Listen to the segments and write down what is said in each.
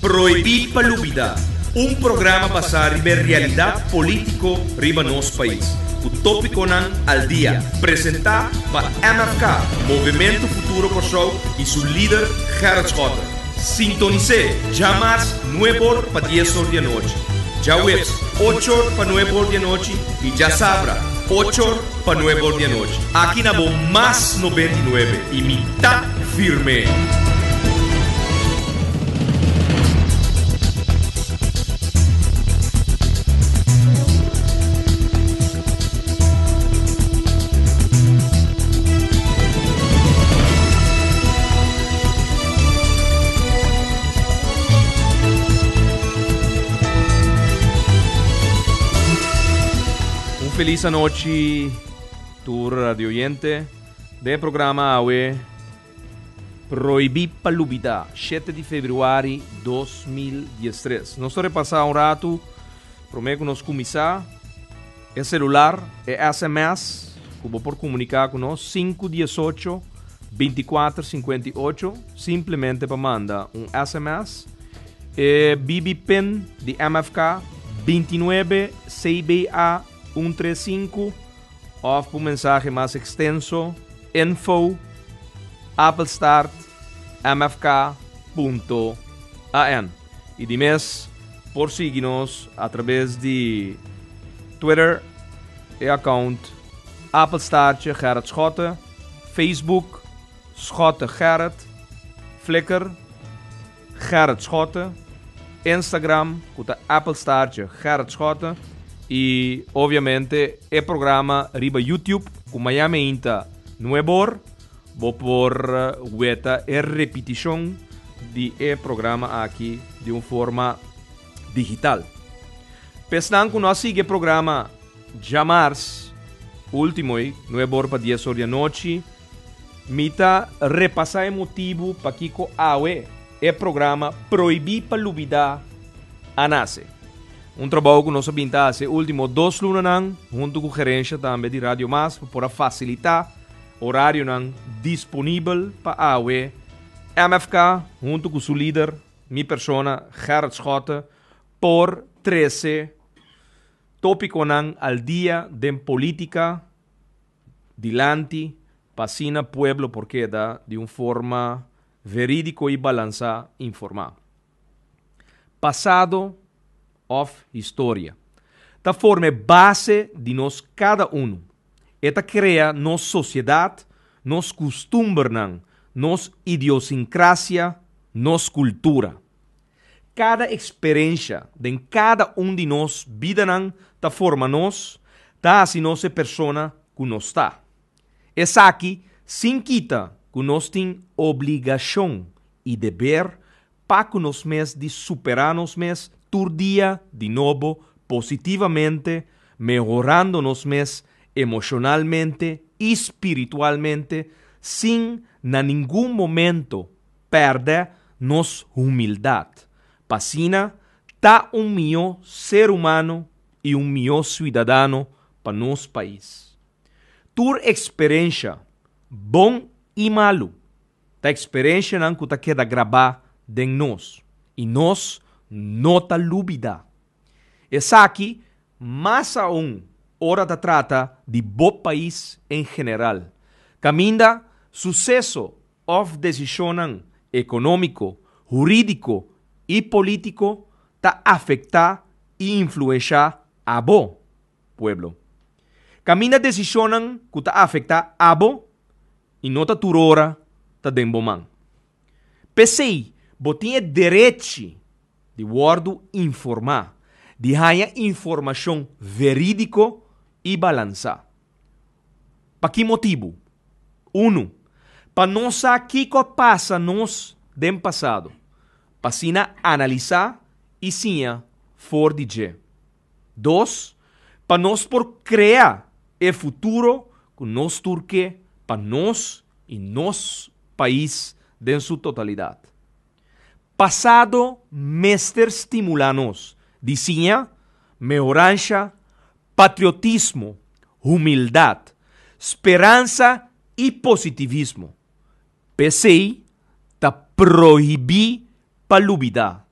Proibir Palúbida, um programa basado na realidade político riba nosso país. O tópico nan al dia, apresentar para MFK, Movimento Futuro Kosovo e seu líder Gerard Schotten. Sintonize, jamais 9 horas para 10 horas da noite. Já webs, 8 horas para 9 horas da noite e já sabra, 8 horas para 9 horas da noite. Aqui na Bom Mais 99 e mitad firme. Feliz noite, tu radio oyente do programa AUE Proibir Palúbida, 7 de fevereiro de 2013. Nós repassar um rato, prometo nos começar, é celular, é SMS, que vou por comunicar com nós, 518 2458, simplesmente para mandar um SMS, é BBPIN de MFK 29 CBA 135 ou por mensagem mais extenso info applestart mfk.an e de mês por seguir-nos através de Twitter e account Applestart Gerard Schotten, Facebook Schotten Gerard, Flickr Gerard Schotten, Instagram Applestart Gerard Schotten e obviamente o programa riba YouTube com Miami Inta Nuebor vou por weta e repetição de programa aqui de uma forma digital. Pensando que nós sigue o programa Jamars último Nuebor para 10 horas da noite, mita repassar o motivo para que o AUE o programa Proibir Palúbida a nasce. Um trabalho que nós pintamos nos últimos 2 lunas, junto com a gerência também de Rádio Mas, para facilitar o horário disponível para a AUE. MFK, junto com seu líder, minha persona, Gerard Schotten, por 13 tópicos al dia de política, dilante, pasina pueblo, porque da de uma forma verídica e balançada, informada. Passado of história. Da forma base de nós cada um. Eta cria nos sociedade, nos costumes, nos idiosincrasia, nos cultura. Cada experiência de cada de nós vida da forma nós, da assim nossa persona que nós está. Essa aqui, sem quita, que nós tem obrigação e dever para que nós de superar nos dia de novo positivamente, mejorando-nos emocionalmente e espiritualmente, sem na nenhum momento perder nos humildade. Pasina, tá melhor ser humano e melhor cidadão para nosso país. Tur experiência, bom e malo, ta experiência não que queda gravar de nós. E nós nota lúbida. Essa aqui, mais hora da trata de bom país em geral. Caminda sucesso of decisão econômico, jurídico e político ta afectar e influenciar a bo pueblo. Caminda decisão que ta afectar a bo e nota turora ta demboman. Pensei, botinha direito de guardo informar, de ganhar informação verídico e balançar. Para que motivo? 1. Para não saber o que passa nos do passado. Para sim analisar e sim for de 2. Para nós por criar o futuro que nós turque para nós e nosso país em sua totalidade. Passado, mestre estimula-nos, dizinha, melhorança, patriotismo, humildade, esperança e positivismo. PCI ta proibir palúbida.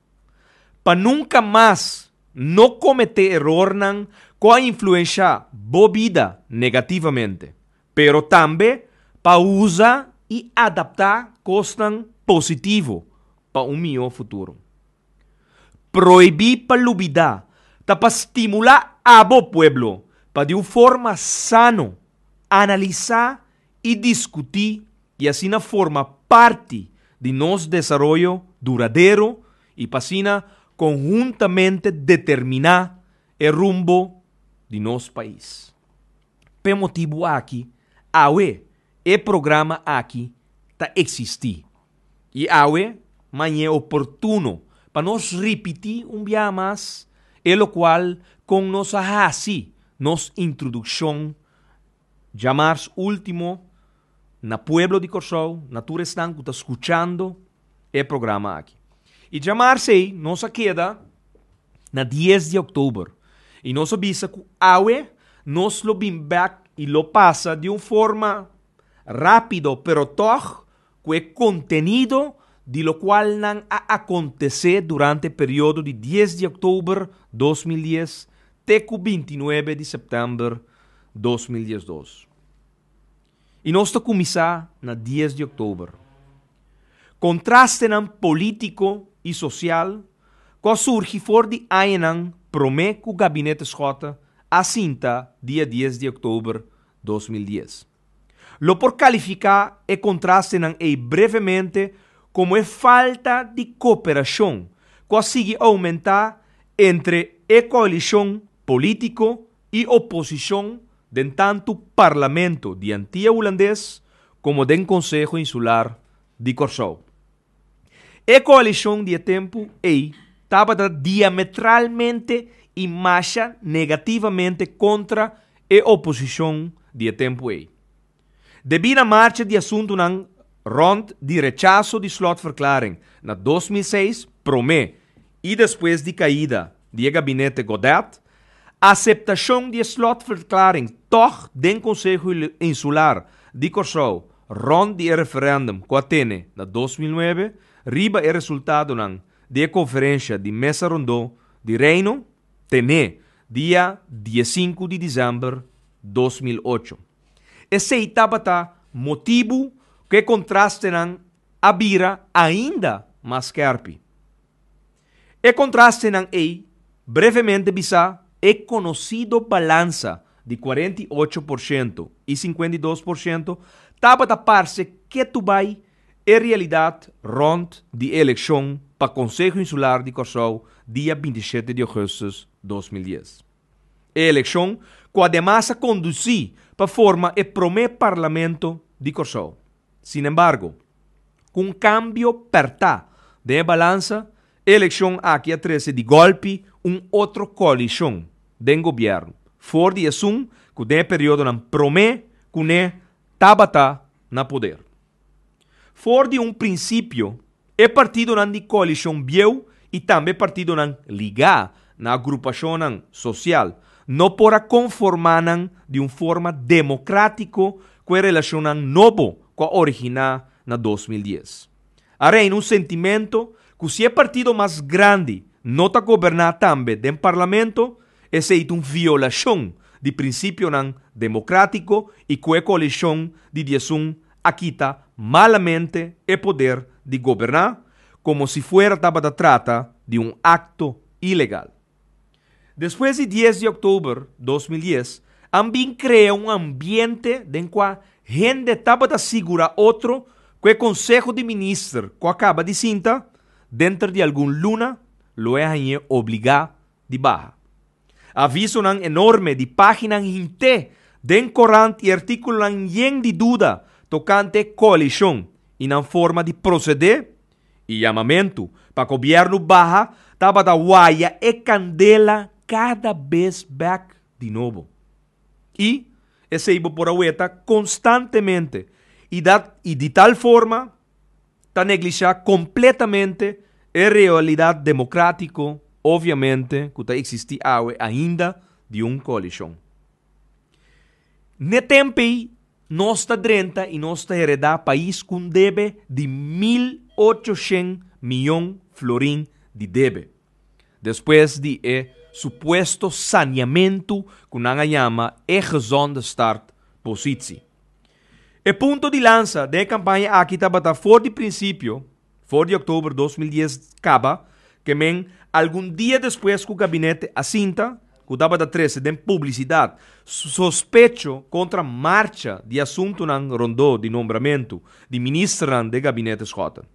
para nunca más no cometer error nan com influenciar bobida negativamente, pero também para usar e adaptar costas positivo para melhor futuro. Proibir para olvidar, para estimular a bo pueblo, para de uma forma sano, analisar e discutir, e assim na forma parte de nosso desenvolvimento duradouro e para assim conjuntamente determinar o rumbo de nosso país. Por motivo aqui, o programa aqui está existir. E amanhã é oportuno para nós repetir dia mais, o qual com nossa introdução, chamar último na pueblo de Corsou, na tua estão que está escutando o programa aqui. E chamar-se, nossa queda na 10 de outubro. E nós avisa que nós lo bring back e lo passa de uma forma rápido, pero toch, com o contenido de lo qual não acontecer durante o período de 10 de outubro 2010 até 29 de setembro 2012. E nós estamos começar na 10 de outubro. Contraste político e social que surge fora de Ainan promete que o gabinete escota a cinta dia 10 de outubro 2010. Lo por calificar e contraste brevemente como falta de cooperação que sigue aumentar entre a coalição político e oposição de tanto parlamento de Antilha Holandês como do Conselho Insular de Corsou. A coalição de tempo estava diametralmente e marcha negativamente contra a oposição de tempo devido à marcha de assunto nan rond de rechazo de slotverklaring na 2006 promete e depois de caída do gabinete Godet, aceptação de slotverklaring toch do Conselho Insular de Corsou rond de referendum que atene na 2009 riba o resultado da conferência de Mesa Rondô de Reino tene dia 15 de dezembro 2008. Esse estava motivo que contraste a bira ainda mais carpe. E contraste brevemente bisa é conhecido balança de 48% e 52% estava da parte que tu vai é realidade rond de eleição para o Conselho Insular de Corsou dia 27 de agosto de 2010. A eleição que además conduzir para formar o primeiro parlamento de Corsou. Sin embargo, com cambio pertá de balança, a eleição aqui a 13 de golpe outra coalição de governo. For de assunto que de período não promete que ne tabata na poder. For de princípio, é partido de coalição bieu e também partido ligar na agrupação social, não para conformar de uma forma democrática com a relação novo com a original na 2010. Arém sentimento que se é partido mais grande não está governar também dentro do parlamento, é uma violação de princípio democrático e com a coalição de diasum aquita malamente o poder de governar como se fuera trata de um acto ilegal. Depois de 10 de outubro de 2010, também cria ambiente em que a gente estava segura outro que o Conselho de Ministros que acaba de cinta, dentro de algum luna, lo é obrigar de barra. Aviso enorme de página inte, den corante e artículo de dúvida tocante coalição e na forma de proceder e chamamento para o governo barra estava da guaia e candela cada vez back de novo. E esse ibo por agueta constantemente e de tal forma está negligenciar completamente a realidade democrática, obviamente, que está existir ainda de uma coalição. Ne tempo nós está drenta e nós está heredar país com débito de 1.800 milhões florim de débito. depois de suposto saneamento que nós chama gezonde start positie. O ponto de lança da campanha aqui estava for de princípio, for de outubro de 2010 acaba, que algum dia depois que o gabinete assinta, que estava da 13 de publicidade, sospecho contra marcha de assunto na rondô de nombramento de ministro de gabinete Schota.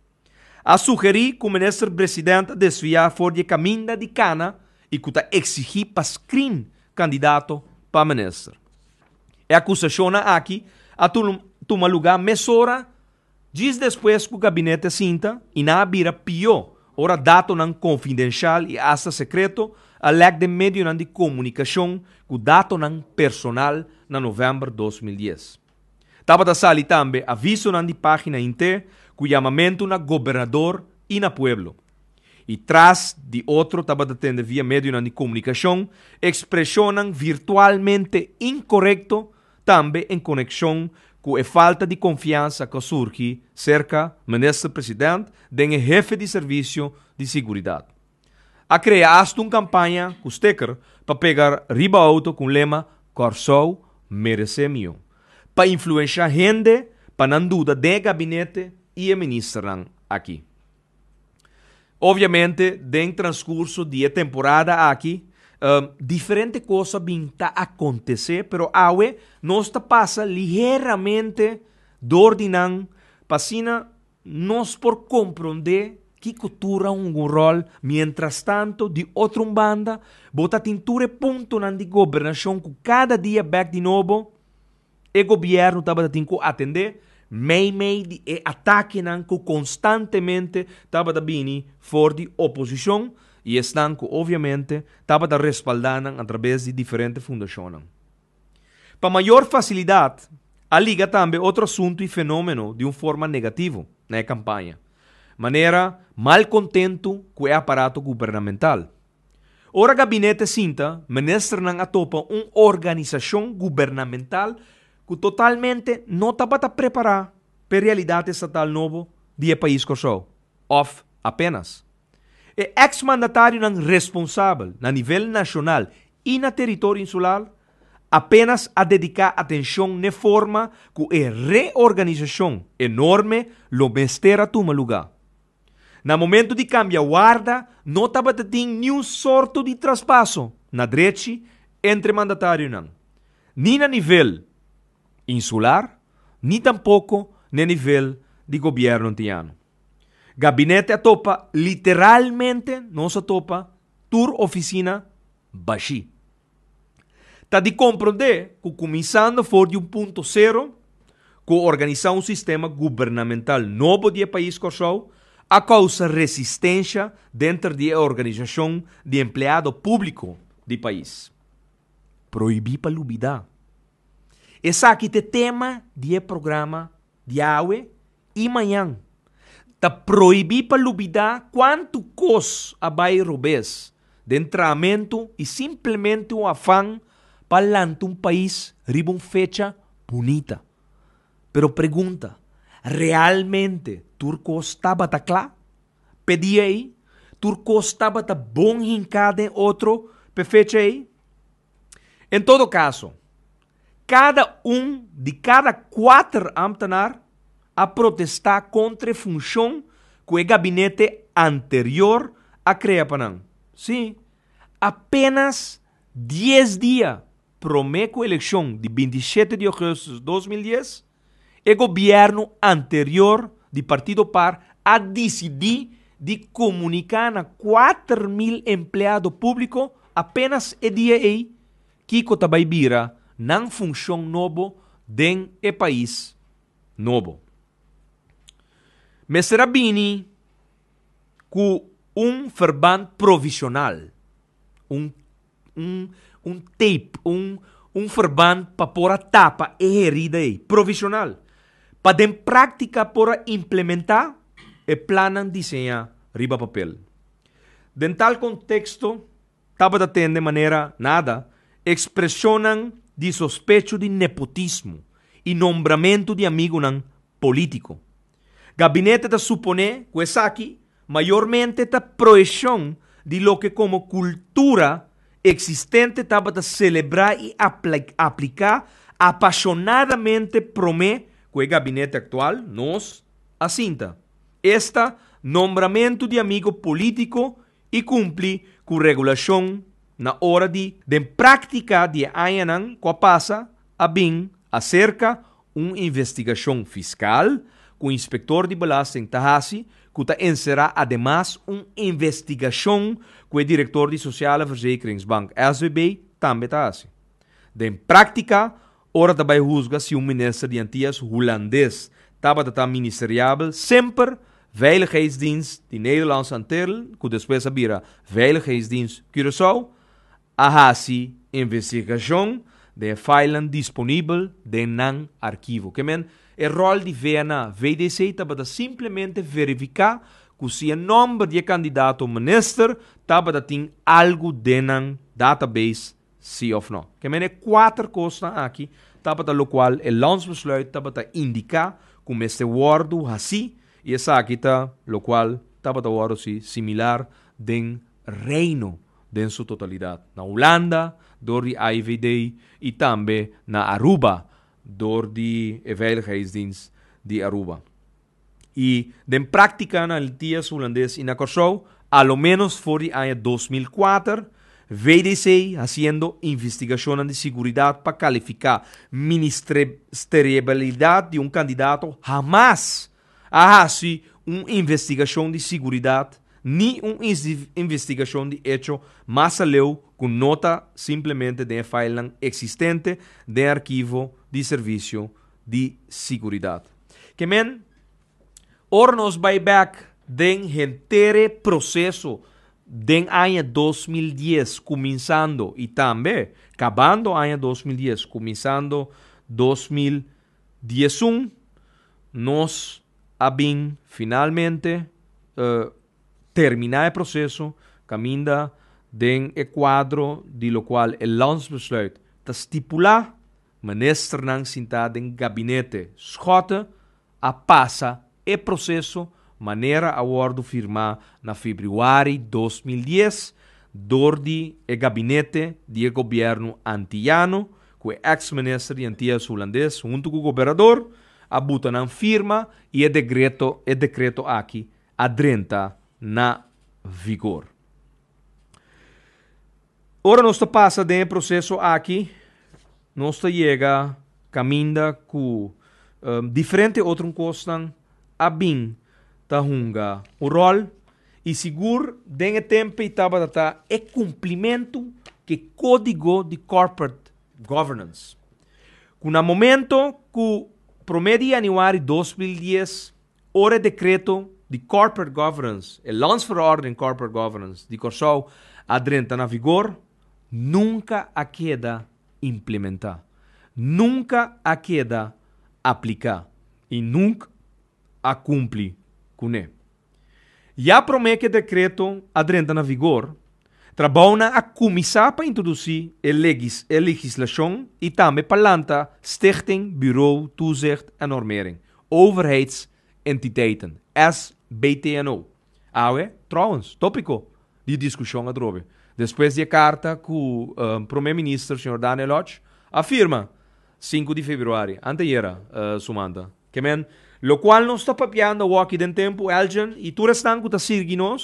A sugerir que o ministro presidente desviar for de caminho de cana e que exigir para screen candidato para ministro. A acusação aqui a toma lugar mesora dias depois que o gabinete assinta e na vira pior, ora dato não confidencial e hasta secreto, a lei de meio de comunicação que o dato não personal na novembro de 2010. Estava da sali também aviso na página inteira que o chamamento na governador e na pueblo. E tras de outro estava da tende via meio de comunicação, expressão virtualmente incorreto também em conexão com a falta de confiança que surge cerca do ministro-presidente e jefe de serviço de segurança. A criar hasta uma campanha com sticker para pegar riba auto com o lema Corsou merece mio, para influenciar gente para não dúvida de gabinete e ministro aqui. Obviamente, dentro do transcurso de temporada aqui, diferente coisa vêm a acontecer, pero awe nós passa ligeiramente do ordinan, para nós por compreender que cultura um rol, mientras tanto, de outra banda, bota tinture ponto na de governação que cada dia back de novo, o governo estava tendo que atender, meio de ataque que constantemente estava da bini for de oposição, e estão que, obviamente, estava da respaldando através de diferentes fundações. Para maior facilidade, a liga também outro assunto e fenômeno de uma forma negativa na campanha. Maneira mal contento com o aparato governamental. Ora gabinete sinta, ministro não atopa uma organização governamental que totalmente não estava preparada para a realidade estatal novo de país corso. Of apenas. O ex-mandatário não responsável na nível nacional e na território insular apenas a dedicar atenção na forma que a reorganização enorme lo mestera toma lugar. Na momento de cambiar guarda, não estava tendo nenhum sorto de traspasso na direita entre mandatário não. Nem na nível insular, nem tampouco no nível de governo antiano. Gabinete atopa literalmente, não se atopa, tur oficina baixi. Tá de compreender que começando for de 1.0, que organizar um sistema governamental novo de país corso, a causa resistência dentro da organização de empregado público do país. Proibir para lubidar. Esse aqui é tema do programa de AUE e manhã. Está proibir para lubidar quanto cos a bairrobês de entramento e simplesmente um afã para lançar um país riba uma fecha bonita. Pero pergunta, realmente Turco estava claro? Pedia aí? Turco estava bom em cada outro fecha aí? Em todo caso, cada de cada 4 ambtenaar a protestar contra a função que o gabinete anterior a criar para nós. Sim, apenas 10 dias promete a eleição de 27 de agosto de 2010, o governo anterior de Partido Par a decidir de comunicar a 4.000 empregados públicos apenas o dia aí que vai vir na função novo dentro do país novo. Mas será bem com verband provisional, tape, verband para pôr a tapa e herida aí, provisional, para em prática por implementar e planan desenhar riba papel. Dentro tal contexto, estava de ter de maneira nada, expressionan de sospecho de nepotismo e nombramento de amigo nan político. Gabinete da supone que essa aqui, maiormente da projeção de lo que como cultura existente estaba a celebrar y aplicar apasionadamente promé que el gabinete actual nos asinta. Este nombramiento de amigo político y cumplir con regulación na hora de práctica de añanan que pasa a bem acerca uma investigação fiscal com o inspector de belasting Tahasi que encerra además uma investigação com o diretor de Sociale Verzekeringsbank SVB também Tahasi. De prática, ora também juzga se ministro de Antillas holandês estava ministeriável sempre Veiligheidsdienst de Nederlandse Antillen, que depois vira Veiligheidsdienst Curaçao, a hasi investigação de file disponível de nan arquivo. Que men, o rol de VNA, VDC, estava simplesmente verificar que se o nome de candidato ministro estava tem algo de nan database, sim ou não. Que men, é 4 coisas aqui, estava lo qual o landsbesluit estava indicar como este word assim, e essa aqui está, lo qual estava a word similar den reino en su totalidad. Na Holanda, door die IVD, e também na Aruba, door die Veiligheidsdienst de Aruba. E de prática na dias holandês e na Curaçao, a lo menos por el año 2004, VDC haciendo investigación de seguridad para calificar ministerialidad de un candidato, jamás ha sido una investigación de seguridad ni una investigación de hecho más aleu con nota simplemente de file existente de arquivo de servicio de seguridad. Que men, ahora nos va back den entere proceso den año 2010 começando e também acabando año 2010 começando 2011 nós abin finalmente terminar o processo caminda den quadro de lo qual el landsbesluit te estipular minister nang sentado en gabinete schota a passa e processo maneira a acordo firmar na februário 2010 door o gabinete do governo antillano com o ex-ministro de Antillas holandês junto com o governador a botar na firma e o decreto aqui adrenta na vigor. Ora nós passa de processo aqui nós chega caminda com diferente outro coisa a bem ta hunga o rol e seguro den tempo estava data é cumprimento que código de corporate governance. Com o momento que promedio januário 2010 ora decreto de corporate governance, o landsverordening corporate governance de Curaçao adrenta na vigor, nunca a queda implementar, nunca a queda aplicar e nunca a cumprir com ele. Já promete que o decreto adrenta na vigor, trabalha a começar para introduzir a legislação e também para lançar Stichting Bureau Toezicht en Normering, overheidsentiteiten, SBTNO. Trouwens, tópico de discussão adrobe. Depois de carta que o primeiro-ministro, Sr. Daniel Lodge, afirma 5 de fevereiro, anteera, sumanda, que men, lo qual não está papiando o aqui dentro tempo, Elgin, e tu restan que está seguindo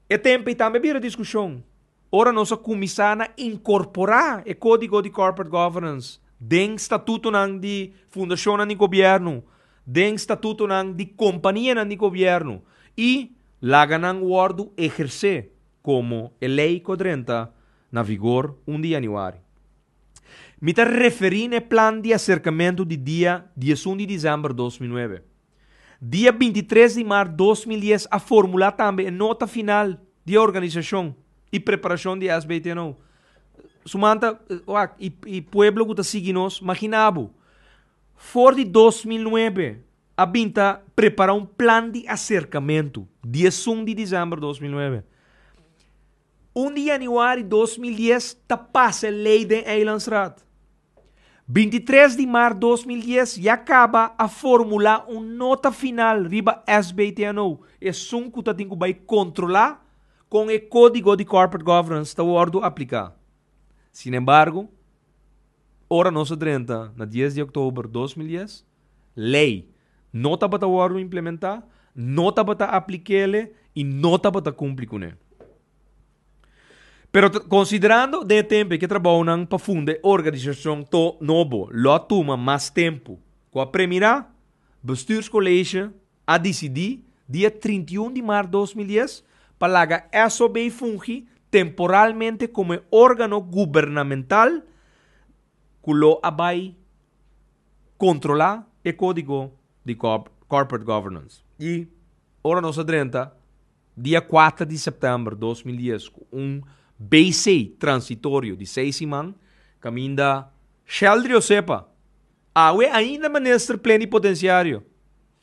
e tempo e também vira discussão. Ora nós começar a incorporar o código de corporate governance den estatuto de fundação de governo, den estatuto de companhia de governo e lagan o ordo exercer como a lei codrenta na vigor 1 de januário. Me está referindo ao plano de acercamento de dia 11 de dezembro de 2009. Dia 23 de março de 2010, a formular também a nota final de organização e preparação de SBTNO. Sumanta, e pueblo que está seguindo nós, imaginabo, for de 2009, a Binta preparar um plano de acercamento, dia 1 de dezembro de 2009. 1 de januário de 2010, ta passa a lei de Eilandsraad. 23 de março de 2010, já acaba a formular uma nota final riba SBTNO. É um que tem que controlar com o código de corporate governance está ordo aplicar. Sin embargo, ora nossa 30, na 10 de outubro de 2010, lei não está para ordo implementar, não está para aplicar e não está para cumprir com ele. Pero considerando de tempo que trabalham para fundar organização to novo, lo toma mais tempo. Com a primeira, bestuurscollege a decidir dia 31 de março de 2010 para que a SOB funge temporalmente como órgano gubernamental que lo vai controlar o código de corporate governance. E, ora nossa 30, dia 4 de setembro de 2010, BC transitório de 6 semanas, caminha Sheldrio Sepa, ainda ministro plenipotenciário.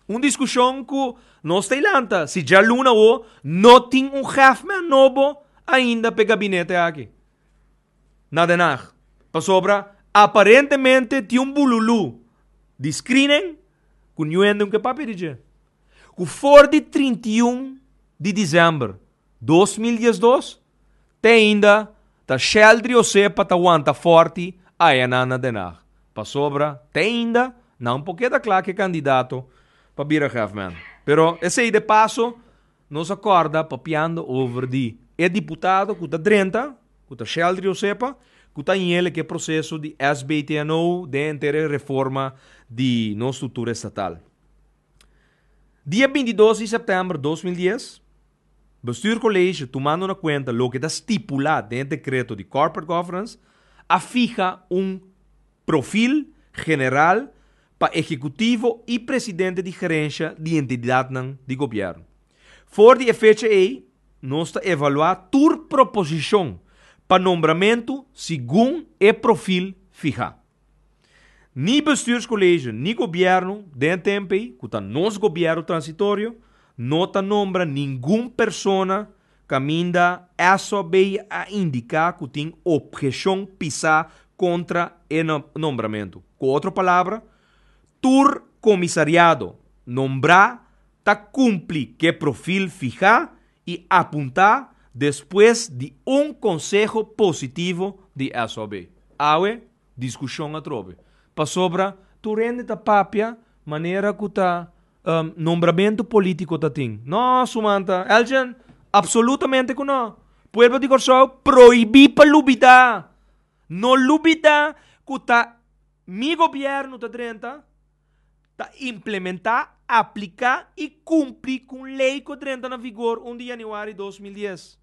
Uma discussão que nós Tailândia, se já luna ou não tem chefe novo ainda para gabinete aqui. Nada nada. Para sobra, aparentemente tem bululu de screening com que papel de o for de 31 de dezembro de 2012 tem ainda ta Sheldrio Sepa ta aguanta forte a nada de nada. Para sobra, tem ainda não porque da claro que candidato para vir a Huffman. Pero esse aí de passo nos acorda papiando over de deputado que está 30, que está Sheldrio Sepa, que está em ele que processo de SBTNO de inteira reforma de nossa estrutura estatal. Dia 22 de setembro de 2010, Bestuurscollege, tomando na conta o que está estipulado dentro do decreto de Corporate Governance, afija perfil general para executivo e presidente de gerência de entidade de governo. For de efeito aí, nós está evaluar tur proposição para nombramento segundo o perfil fija. Ni bestuurscollege, ni governo, dentro tempo aí, que está nosso governo transitório, não está nombra nenhuma pessoa que ainda é só bem a indicar que tem objeção pisar contra o nombramento. Com outra palavra, tur comissariado nombrar ta cumprir que perfil fijar e apontar depois de conselho positivo de SOB. Awe, discussão a trobe. Para sobra, tu rende ta papia maneira que ta nombramento político ta ting. Não, sumanta, Elgen, absolutamente que não. Pueblo de Corsol proibir para lubida. No lubida que ta mi governo ta 30 ta implementar, aplicar e cumprir com lei que 30 na vigor 1 de janeiro de 2010.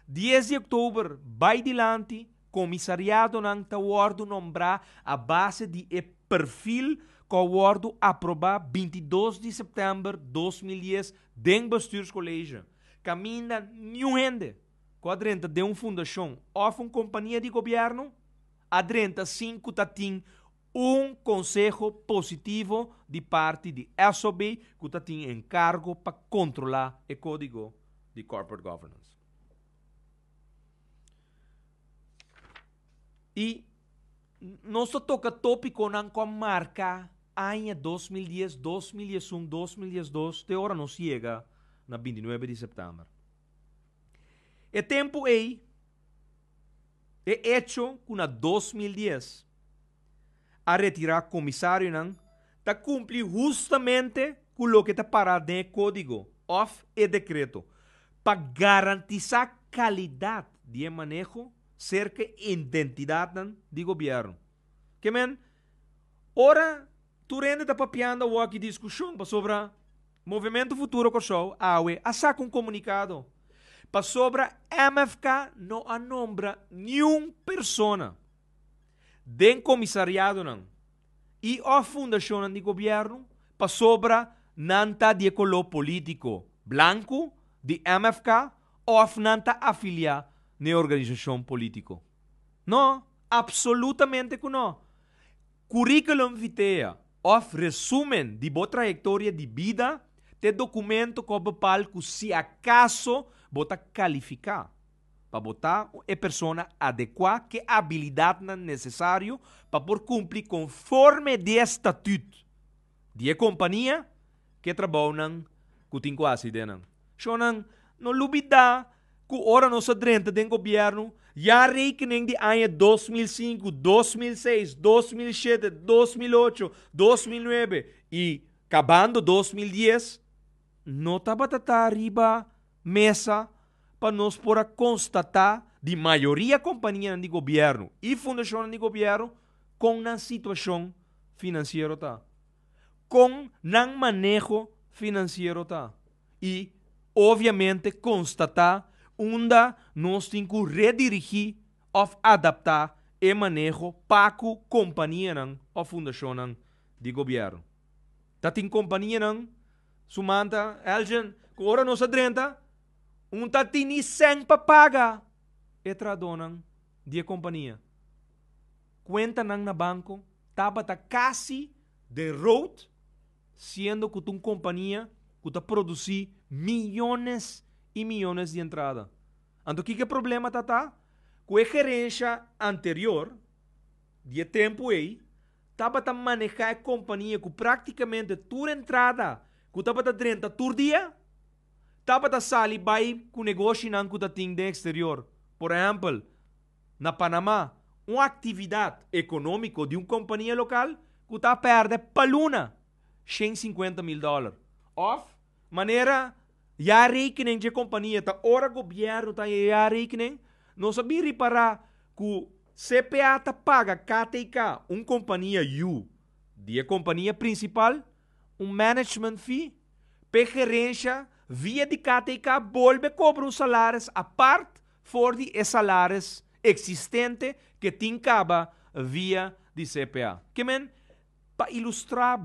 10 de outubro, vai dilante, comissariado não ta ordo nombrar a base de perfil que o ordo aprovar 22 de setembro de 2010 dentro do bestuurscollege. Caminha nenhum gente que de fundação ou uma companhia de governo, a 35 ta tem conselho positivo de parte de SOB que tem encargo para controlar o código de corporate governance. E nós toca tópico não com marca ano 2010, 2001, 2002, de hora nos chega na 29 de setembro. O tempo aí é hecho que na 2010 a retirar comissário não está cumprir justamente com o que está parado no código of e decreto para garantizar qualidade de manejo cerca identidade de governo. Que men, ora tu rende está papiando o aqui discussão sobre movimento futuro Corsol, a saca comunicado para sobre MFK não anombra nenhuma pessoa den comissariado não e a fundação de governo para sobre nanta de color político branco de MFK ou nanta afiliar na organização política. Não, absolutamente que não. Currículum vitae of resumen de boa trajetória de vida de documento que bepal que se acaso bota qualificar para botar a pessoa adequada que habilidade necessário para por cumprir conforme de estatuto de companhia que trabalham com tem quase de não. Não lubida que ora nossa drenta do governo, já rekening de ano 2005, 2006, 2007, 2008, 2009 e acabando 2010, não estava arriba mesa para nós poder constatar de maioria companhia de governo e fundação de governo com na situação financeira tá, com não manejo financeiro tá e obviamente constatar onde nós temos que redirigir ou adaptar e manejo para a companhia ou fundação de governo. Tá tem companhia sumanta, Elgin, que ora nós adrenta, tá tini sem para pagar. E tradonan de companhia. Cuenta nang na banco, taba ta casi de road, sendo que tu companhia que ta produzir millones e millones de entrada. Então, que problema tá? Com a gerência anterior, de tempo aí, tava ta manejar a companhia com praticamente toda entrada, que tava ta drenta todo dia, tava ta sali vai com negócio nang que ta ting de exterior. Por exemplo, na Panamá, uma atividade econômica de uma companhia local que está perde paluna $150,000. Of maneira, já rekening de companhia, tá ora governo tá já rekening, não sabia reparar que CPA tá paga KTK, uma companhia U, de a companhia principal, management fee, per gerência, via de KTK, volve cobra salários a parte for de salários existente que tem caba via de CPA. Que men, para ilustrar,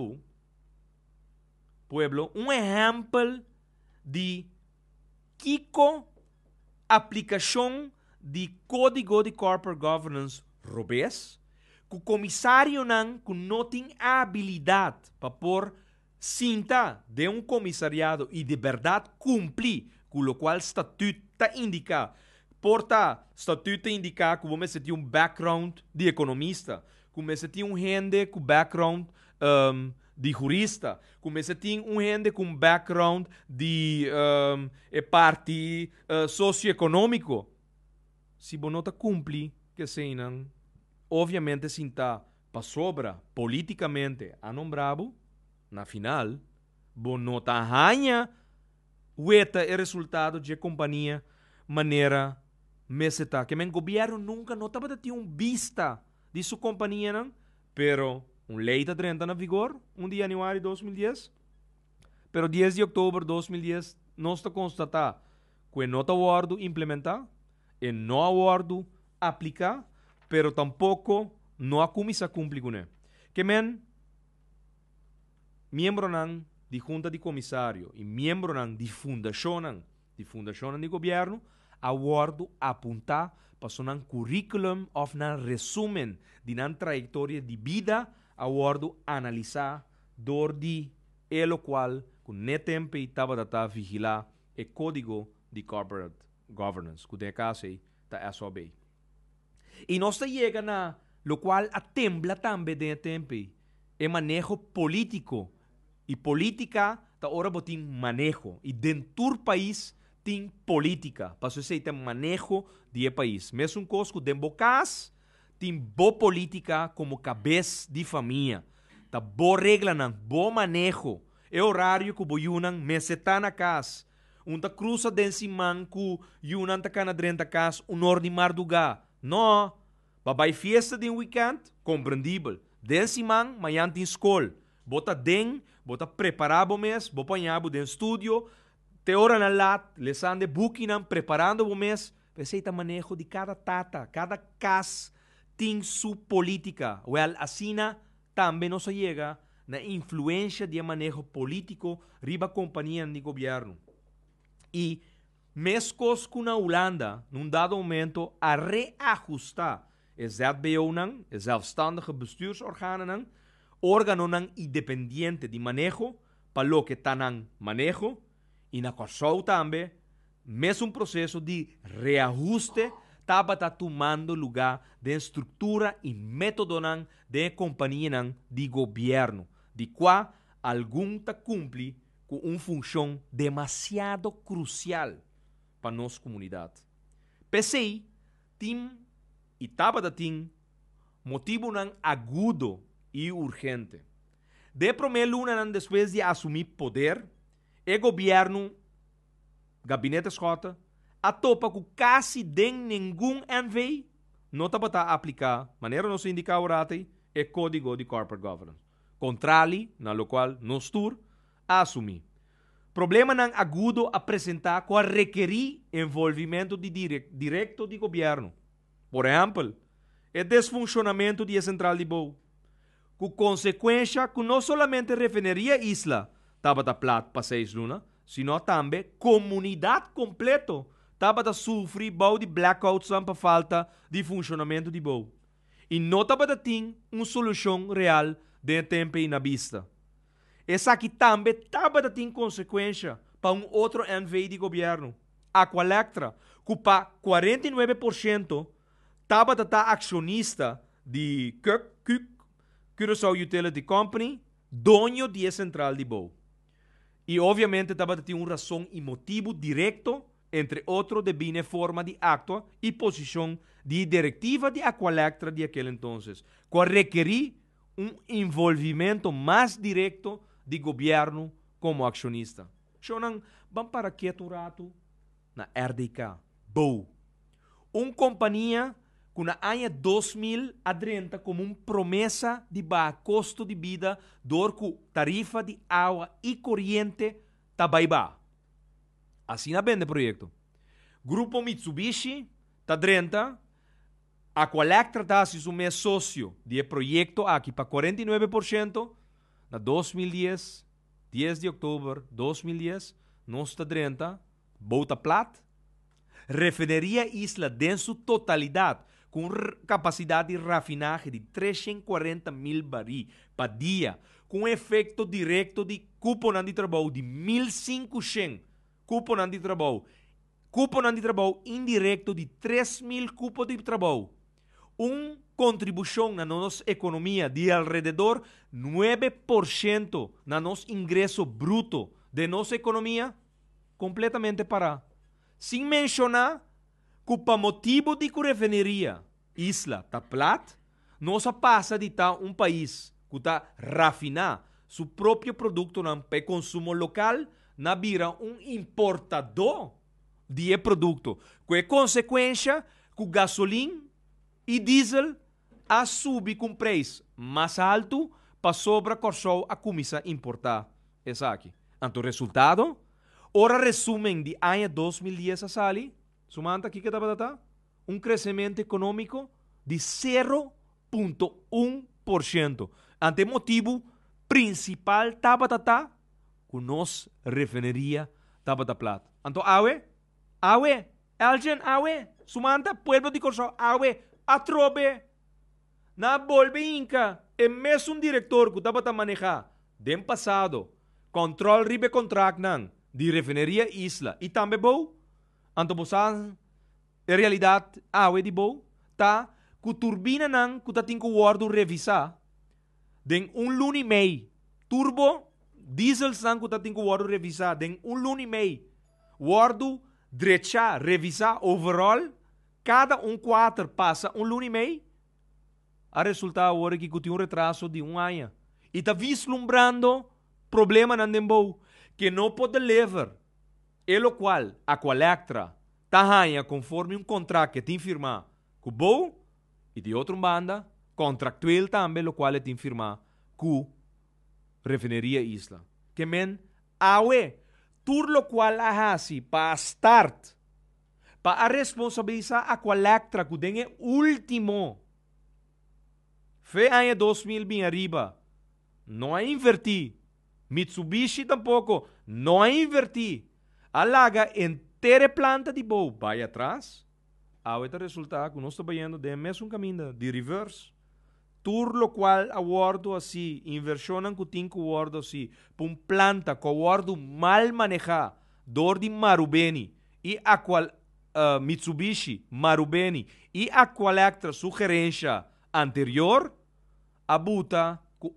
pueblo, exemplo de Kiko aplicação de código de corporate governance robês, que o comissário não tem habilidade para pôr cinta de um comissariado e de verdade cumprir com o qual estatuto indica. Porta, estatuto indica que você tem um background de economista, que você tem um gente com background de jurista, que você tem um gente com background de parte socioeconômico. Se você não cumpre, que não, obviamente se está para sobra politicamente a nombrado, na final, você não ganha o resultado de companhia maneira meseta, que o governo nunca não estava tendo vista de sua companhia, não? Pero lei está entrando na vigor, de janeiro de 2010, pero 10 de outubro de 2010, nós está constatar que não está aguardo implementar, e não aguardo aplicar, pero tampouco não a começar a cumprir com ele. Que membro de junta de comissário e membro de fundação de governo, aguardo apontar para um currículum ou um resumen de uma trajetória de vida, aguardo analisar de o qual com o tempo estava a vigilar o código de corporate governance, que de caso está SOB. E nós chega na lo qual atembla também de tempo o manejo político e política está ora botin manejo e dentro do país tem política, para você ter manejo de país. Mesmo coisa que dentro cas tem boa política como cabeça de família, tá boa regra não, bom manejo. É horário que o Yunan meseta na casa, tá cruza desse man que Yunan tá cana dentro da casa, hora de marduga. Não, babai fiesta de weekend, compreendível. Desse man, amanhã tem escola. Bota preparar o mês, bota apanhar dentro estúdio, te hora na lat, lesão de booking, preparando o mês, receita manejo de cada tata, cada casa tem sua política. Well, assim também não se chega na influência de manejo político riba companhia de governo. E mescos com a Holanda, num dado momento, a reajustar é zelfbeheer, é zelfstandige bestuursorganen, órgano independiente de manejo, para lo que tanan manejo, e na Corsou também, mesmo processo de reajuste, estava tomando lugar de estrutura e método de companhia de governo, de qual algum cumpre com uma função demasiado crucial para nossa comunidade. PCI, tim e taba da tim, motivo não agudo e urgente. De primeiro ano depois de assumir poder, o governo, gabinete Escota, atopa com quase de nenhum NV, não estava a aplicar, maneira não se indica o rate, é código de corporate governance. Contrali, na lo qual nós tur, assumir. Problema não agudo apresentar com a requerir envolvimento de direto do governo. Por exemplo, o desfuncionamento da central de Boa, com consequência que não somente refineria isla estava da plat para 6 lunas, sino também comunidade completa estava a sofrer de blackouts para falta de funcionamento de Boa. E não estava a ter uma solução real de tempo e na vista. Essa aqui também estava a ter consequência para um outro NV de governo, Aqualectra, que para 49% estava a estar acionista de Curaçao Utility Company, dono de central de Boa. E obviamente estava a ter uma razão e motivo direto, entre outros, de bem forma de acto e posição de diretiva de Aqualectra de aquele entonces, que requerir envolvimento mais direto de governo como acionista. Então, vamos para quieto um rato na RDK, Boa. Uma companhia que na ano 2030 como uma promessa de baixo custo de vida, dor com tarifa de água e corrente tá baiba. Assim na vende projeto. Grupo Mitsubishi tá 30, Aqualectra tá assume sócio de projeto aqui para 49% na 2010, 10 de outubro 2010, nós tá 30, Bota Plat, refineria Isla em sua totalidade, com capacidade de rafinagem de 340 mil barris por dia, com efeito direto de cupom de trabalho de 1.500 cupom de trabalho, cupom de trabalho indireto de 3.000 cupos de trabalho, uma contribuição na nossa economia de alrededor 9% na nosso ingresso bruto de nossa economia, completamente parado. Sem mencionar que para motivo de que refineria Isla está plat, nós passa de estar um país que está rafinar seu próprio produto para consumo local, na vira um importador de produto, com a consequência que o gasolina e diesel a subir com preço mais alto para sobra corso a começar a importar essa aqui. Então, resultado, ora resumen de ano 2010 a sali, sumanta aqui que estava um crescimento econômico de 0,1%. Ante motivo principal estava que nós refineria estava plata. Então, alguém, sumanta, pueblo de Corso, atrobe, na bolbe inca, é mesmo um diretor que estava a manejar, dem passado, control ribe contract nan, de refineria Isla, e também bom, antobosan, em realidade, de bom, tá, que turbina nan, que tá tem que guardo revisar, den luna e meio, turbo, diesel san que tá tem que guardo revisar, den luna e meio, guardo, drecha, revisar, overall, cada 4 passa luna e meio, a resultado agora que tem retraso de ano. E está vislumbrando problema na Dembow, que não pode levar, e lo qual a Aqualectra está conforme contrato que tem firmado com o Bow e de outra banda, contractual também, lo qual tem firmado com refineria Isla. Que men, tur lo qual hasi para start, para responsabilizar a Aqualectra que tem último Fe ano 2000 bem arriba. Não é invertir. Mitsubishi tampouco. Não é invertir. Alaga inteira planta de Boa. Vai atrás. Este resultado que nós estamos vendo de mesmo caminho de reverse. Tur lo qual aguardo assim. Inversionam que tem que aguardo assim. Para planta que aguardo mal manejada. Dor de Marubeni. E Mitsubishi, Marubeni. E Aqualectra, sugerência anterior, a buta que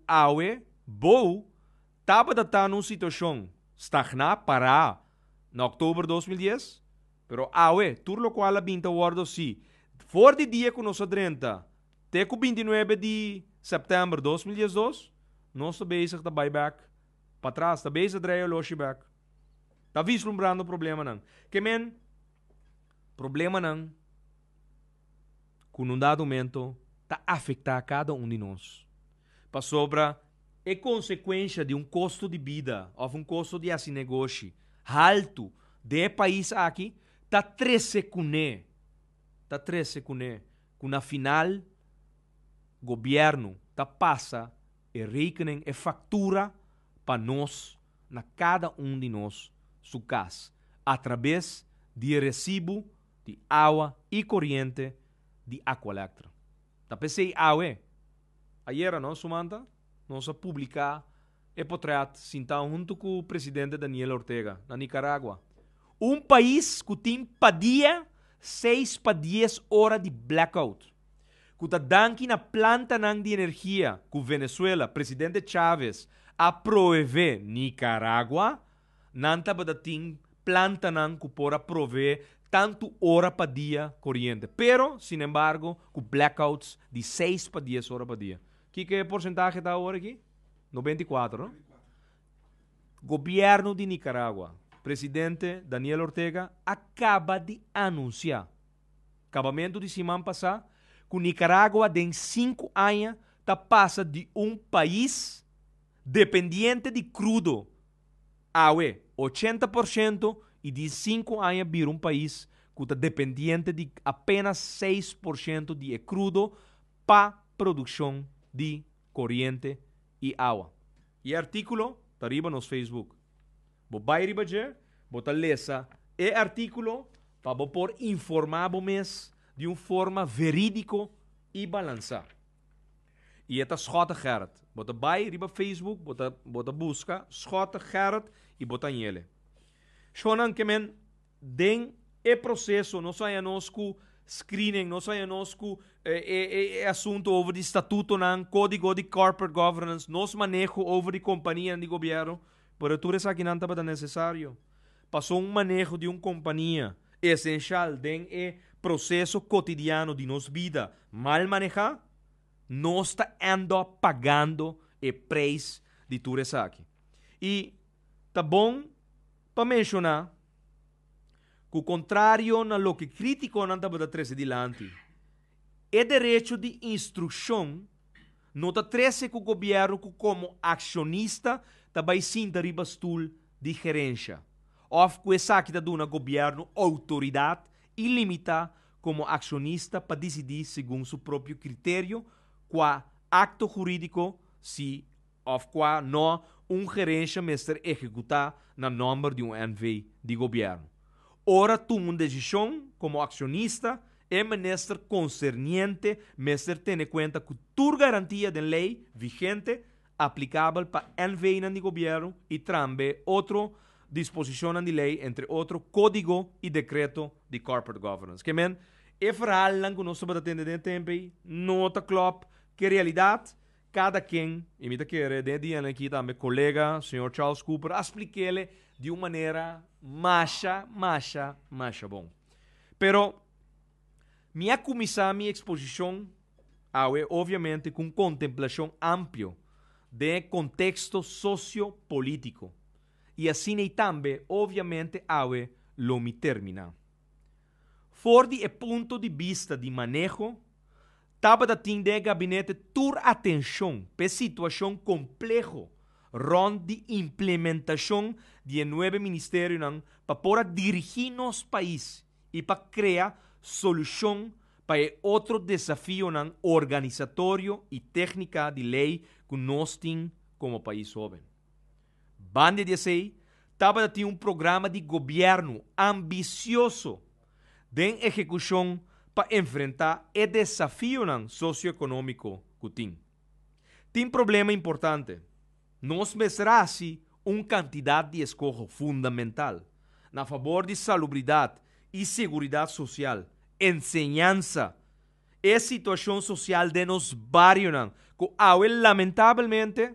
Boa estava numa situação estagnar, parar, em outubro de 2010, Pero awe, tur lo qual a binta wardo si. For di dia que nós adrenta, até com 29 de setembro de 2012, nós estamos bezig de buyback. Para trás, estamos bezig de draaien losje back. Está vislumbrando o problema não. Que men, problema não, com um dado momento, está afetar cada um de nós. Para sobra, é consequência de um custo de vida, ou um custo de assim negócio, alto, de país aqui, está 13 cuné. Está 13 cuné. Com na final, governo, está passa, e rekening, e factura, para nós, na cada um de nós, sua casa, através de recibo de água e corrente de Aqualectra. Tá pensei água. Ayer, não, Sumanta, nós publicar e portrait sentado junto com o presidente Daniel Ortega, na Nicarágua. Um país que tem para dia 6 para 10 horas de blackout. Que está dando na planta de energia que Venezuela, presidente Chávez, aprove Nicarágua, nanta ba dating planta que pora prover tanto hora para dia corriente. Pero, sin embargo, com blackouts de 6 para 10 horas para dia. Que porcentagem está agora aqui? 94, não? Governo de Nicarágua, presidente Daniel Ortega, acaba de anunciar, acabamento de semana passada, que Nicarágua, em 5 anos, está passa de um país dependiente de crudo a 80% e de 5 anos vir um país que está dependente de apenas 6% de crudo para produção de corrente e água. E artículo está arriba no Facebook. Vou vai arriba já, vou lesa e artículo para por informar mês de uma forma verídico e balançar. E esta Schota Gerrit. Bota bij, riba Facebook, bota busca, Schota Gerrit e bota em ele. Shonan que men, den e processo, não sai anosco screening, não sai anosco assunto over de estatuto nan, código de corporate governance, nos manejo over de companhia de governo, pero tu res aqui não estava necessário. Passou manejo de companhia essencial den processo cotidiano de nos vida mal manejar, nós está ando pagando o preço de tudo isso aqui. E tá bom para mencionar que o contrário na lo que crítico não está para trazer adiante, é direito de instrução não está trazer que o governo como acionista também sinta riba stool de gerência. Ou que essa aqui está dando governo autoridade ilimitada como acionista para decidir segundo seu próprio critério qual acto jurídico se ou qual não gerência mestre executar na nome de NV de governo. Ora toma uma decisão como acionista é ministro concerniente mestre ter em conta que toda garantia de lei vigente aplicável para NV de governo e também outra disposição de lei, entre outro código e decreto de corporate governance. Que men, é verhaal que nós estamos atendendo em tempo, não está claro que realidade, cada quem, e me quer, de dia aqui também, colega, senhor Charles Cooper, explique-lhe de uma maneira mais bom. Pero, minha comissão, minha exposição, obviamente, com contemplação ampla de contexto sociopolítico. E assim também, obviamente, lo me termina. For de ponto de vista de manejo, estava da de gabinete tur atenção para situação complexa rond de implementação de novo ministério para poder dirigir nos país e para criar solução para outro desafio organizatório e técnica de lei que nós temos como país jovem. Bande 16 estava de programa de governo ambicioso de execução para enfrentar o desafio socioeconômico que tem. Tem problema importante. Nós mesrasi quantidade de escola fundamental na favor de salubridade e segurança social, enseñança e situação social de nos barrios, que lamentavelmente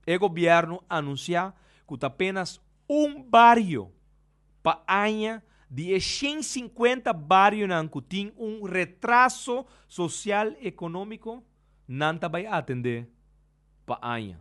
o governo anuncia que apenas barrio para año de 150 barrios que tem retraso social econômico, não vai atender para año.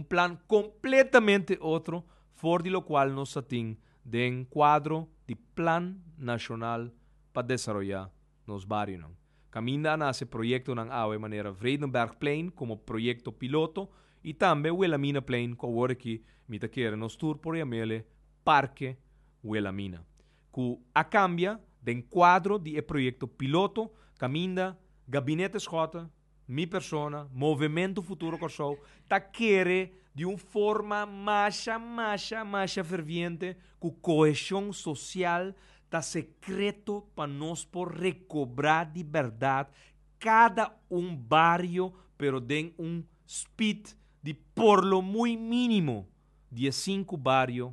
Plan completamente outro, fora de lo qual nós temos de quadro de Plan Nacional para desenvolver nos barrios. Caminda nesse projeto ng AWE maneira Vredenberg Plain como projeto piloto e também Wilhelmina Plain com o que me quer nos tour por Yamele Parque Wilhelmina. Que a cambia de quadro de projeto piloto, caminda Gabinete Schota, mi persona, Movimento Futuro Corsou, ta quer de uma forma mais ferviente, com coesão social, tá secreto para nós por recobrar de verdade cada barrio, pero den speed de por lo muy mínimo de 5 barrios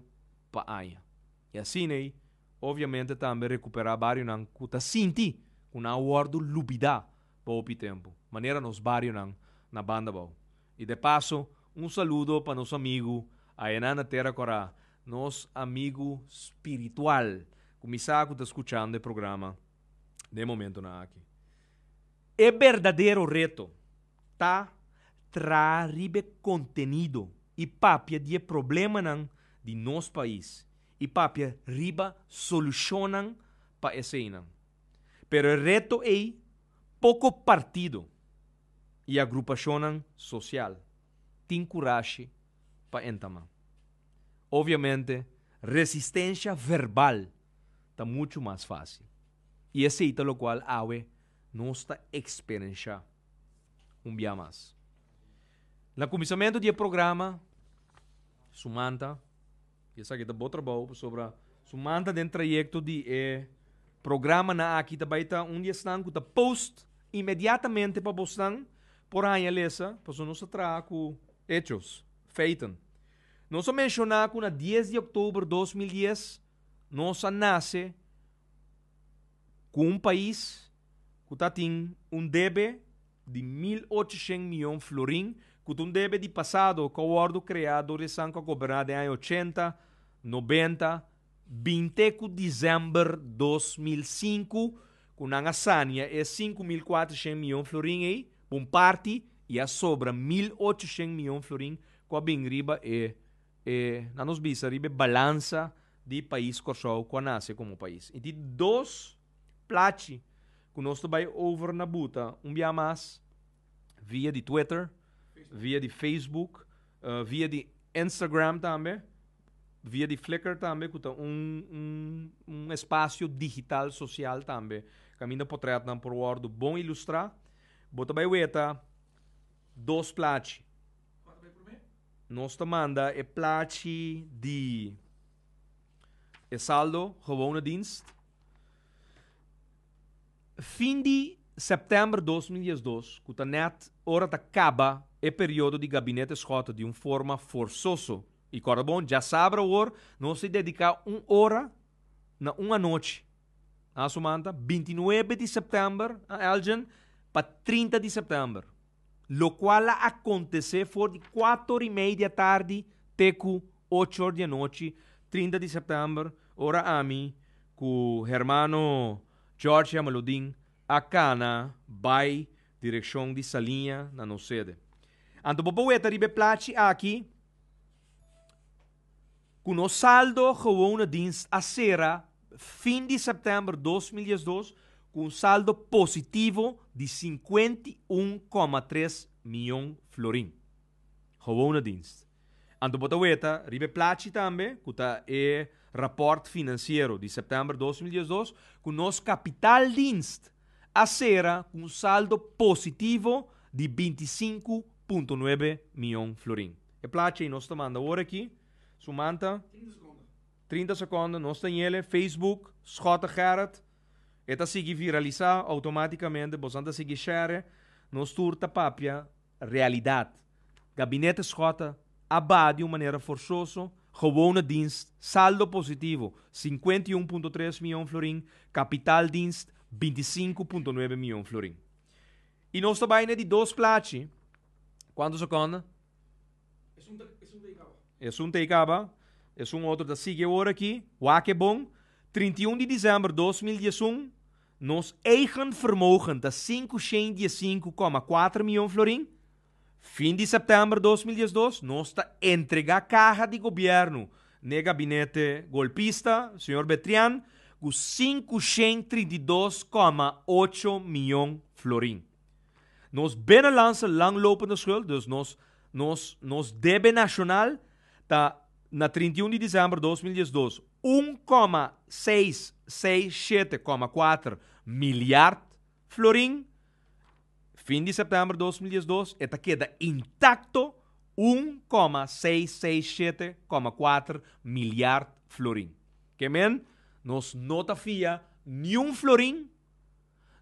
para ano. E assim, obviamente, também recuperar barrios que está sinti, com uma awardo lubida para o tempo. Maneira nos barrios na banda bom. E de passo, saludo para nosso amigo aí na terra corá, nosso amigo espiritual. Começar a escutar o programa de momento na aqui. É verdadeiro reto, tá? Trazer contenido e papia de problema de nosso país e papia riba solucionam para esse ano. Pero o reto é pouco partido e agrupação social. Tem coragem para entamar. Obviamente, resistência verbal está muito mais fácil. E aceita o qual AWE não está experienciando dia mais. No começamento do programa, Sumanta, que sabe que está trabalho sobre Sumanta dentro do trajeto de programa na aqui também está dia estão que está post imediatamente para postar por aí lesa, para nós trazer com hechos, feitos. Nós mencionar que na 10 de outubro de 2010 nós nasce com país que tem débito de 1.800 milhões de florins, que tem débito de passado que o acordo criado de Sanca Governada em 80, 90, 20 de dezembro de 2005, com a Sânia é 5.400 milhões de florins, parte e a sobra 1.800 milhões de florins, com a bem riba na nos bisa riba balança de país corsou com a nasce como país. E de dois platos que nós vai over na buta, dia mais via de Twitter, via de Facebook, via de Instagram também, via de Flickr também, que espaço digital social também. Caminho portreto por word bom ilustrar. Bota vai weta dois platos. Nós manda plaatje die saldo, gewone dienst. Fim de setembro de 2012, que net hora acaba o período de gabinete Schota de uma forma forçosa. E bom, já sabe o nós se dedicar hora na uma noite. A sumanta, 29 de setembro, a Elgin, para 30 de setembro. Lo qual aconteceu foi de 4:30 da tarde até 8 da noite, 30 de setembro, hora a mim, com o hermano George Amaludin, a cana, vai, direção de Salinha, na nossa sede. Anto popoeta ribe placi aqui, com o saldo gewone dienst a sera, fim de setembro de 2012, com saldo positivo de 51,3 milhões de florins. Gewone dienst. Anto botaweta, ribe placi também, que é rapport financeiro de setembro de 2012, com nosso capital dienst a sera com saldo positivo de 25,9 milhões de florins. E placi nós tomando agora aqui, sumanta 30 segundos, nós temos ele, Facebook, Schota Gerrit, eta sigue viralizar automaticamente, você sigue share, nos turta papia, realidade. Gabinete Schota, aba de uma maneira forçosa, gewone dienst, saldo positivo, 51,3 milhões de florins, capital dienst, 25,9 milhões de florins. E nós também de dois platos, quantos segundos? É um teicaba, é um outro da sigue agora aqui, o que bom, 31 de dezembro de 2011, nos eigen vermogen de 515,4 milhões florim. Fim de setembro de 2012, nós está entregar a caja de governo no gabinete golpista, senhor Betrian, com 532,8 milhões florim. Nos binnenlandse langlopende schuld, dus nos debe nacional, tá na 31 de dezembro de 2012, 1,667,4 miljard florim. Fim de setembro de 2012, esta queda intacto 1,667,4 miljard florim. Que men, nos nota via nenhum florim,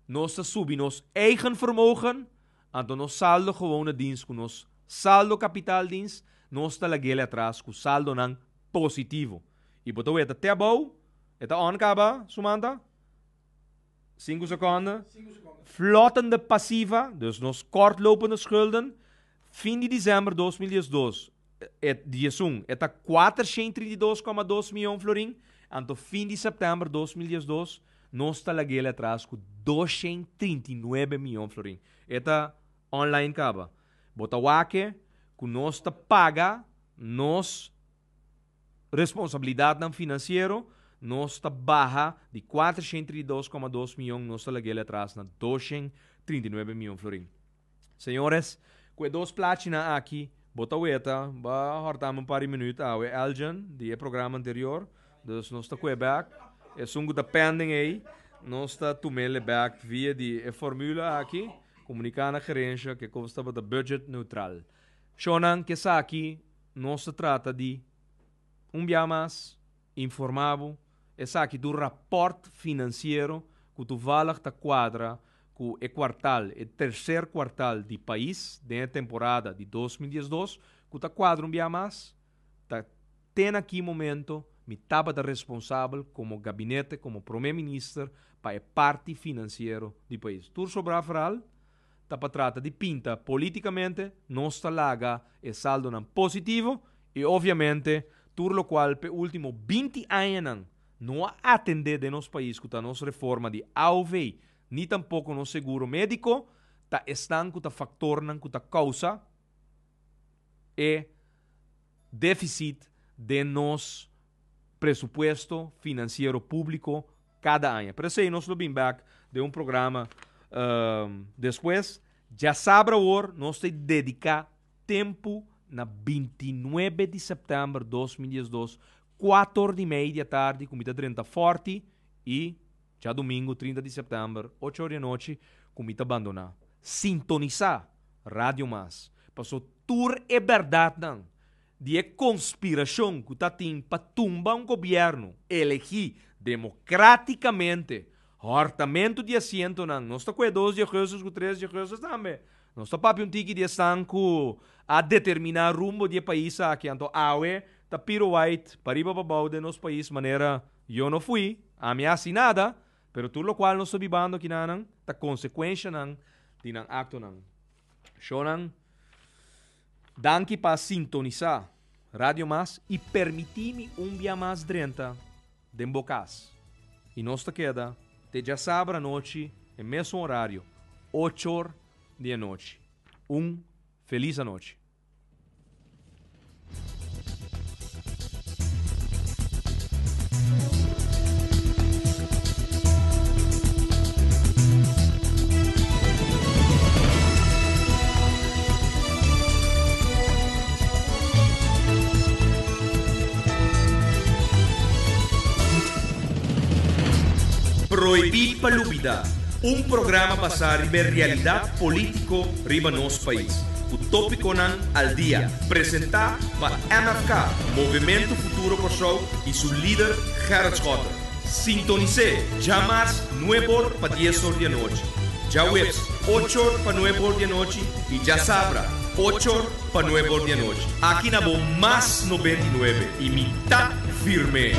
nos subi nos eigen vermogen, anto nos saldo gewone dienst, com nos saldo kapitaaldienst, nos ta lagele atrás, com saldo nang positivo. E botou eta tebou, eta onkaba, Sumanta? 5 seconden. Vlottende passiva, dus nos kortlopende schulden. Fim de dezembro de 2012, eta 432,2 milhões florim. Anto fim de setembro de 2012, nos ta lagele atrás com 239 milhões florim. Eta online kaba. Bota wake, que nos ta paga, nos responsabilidade não financeiro, nós está barra de 432,2 milhões, nós está lagele atrás na 239 milhões florim. Senhores, com dois platina aqui, bota o eta, vai hortar um par de minutos ao Elgin, do programa anterior, dus nós está com o back, é sungo da pending aí, nós está tomando back via de formula aqui, comunicando a gerência que consta de budget neutral. Shonan, que está aqui, nós se trata de dia mais informado, essa aqui do rapport financeiro que tu valag ta quadra com o quartal, o terceiro quartal do país, da temporada de 2012, que ta quadra dia mais, ta tem aqui momento, me tava da responsável como gabinete, como primeiro-ministro, para a parte financeiro do país. Tur sobra faral, ta para trata de pinta politicamente, não está laga e saldo não positivo, e obviamente tur lo qual pe último 20 anos não atende de nos país com a nossa reforma de AUV, nem tampouco no seguro médico, tá estão com a factor não com a causa e déficit de nos presupuesto financeiro público cada ano. Por isso aí nós lo bem back de um programa depois, já sabe agora, nós te dedicar tempo na 29 de setembro de 2012, 4:30 da tarde, comida 30 forte, e já domingo, 30 de setembro, 8 horas da noite, comida abandonar. Sintonizar Rádio Mas. Passou tur é verdade, não. De conspiração que está tem para tumbar um governo, elegir democraticamente, orçamento de assento, não. Nós estamos com 2 dias, com 3 dias também. Nós estamos para um tique de estanco a determinar rumbo do país aqui. Então, tá piro white, pariba babau de nos país, maneira, eu não fui, ameaça nada, pero tudo o qual nós estamos vivendo aqui, não, tá consequência, não, de não acto, não. Show, não, danke para sintonizar Rádio Mas e permitir-me dia mais 30 de embocas. E nós te queda, te já sabe a noite, em mesmo horário, 8 horas da noite. Feliz a noite. Proibir Palúbida, um programa para ver realidade político riba nosso país. O tópico nan al dia, apresentar para MFK, Movimento Futuro Kosovo e seu líder Gerard Schotter. Sintonize, jamais 9 horas para 10 horas da noite. Já webs 8 horas para 9 horas da noite e já sabra 8 horas para 9 horas da noite. Aqui na Bom Mais 99 e mitad firme.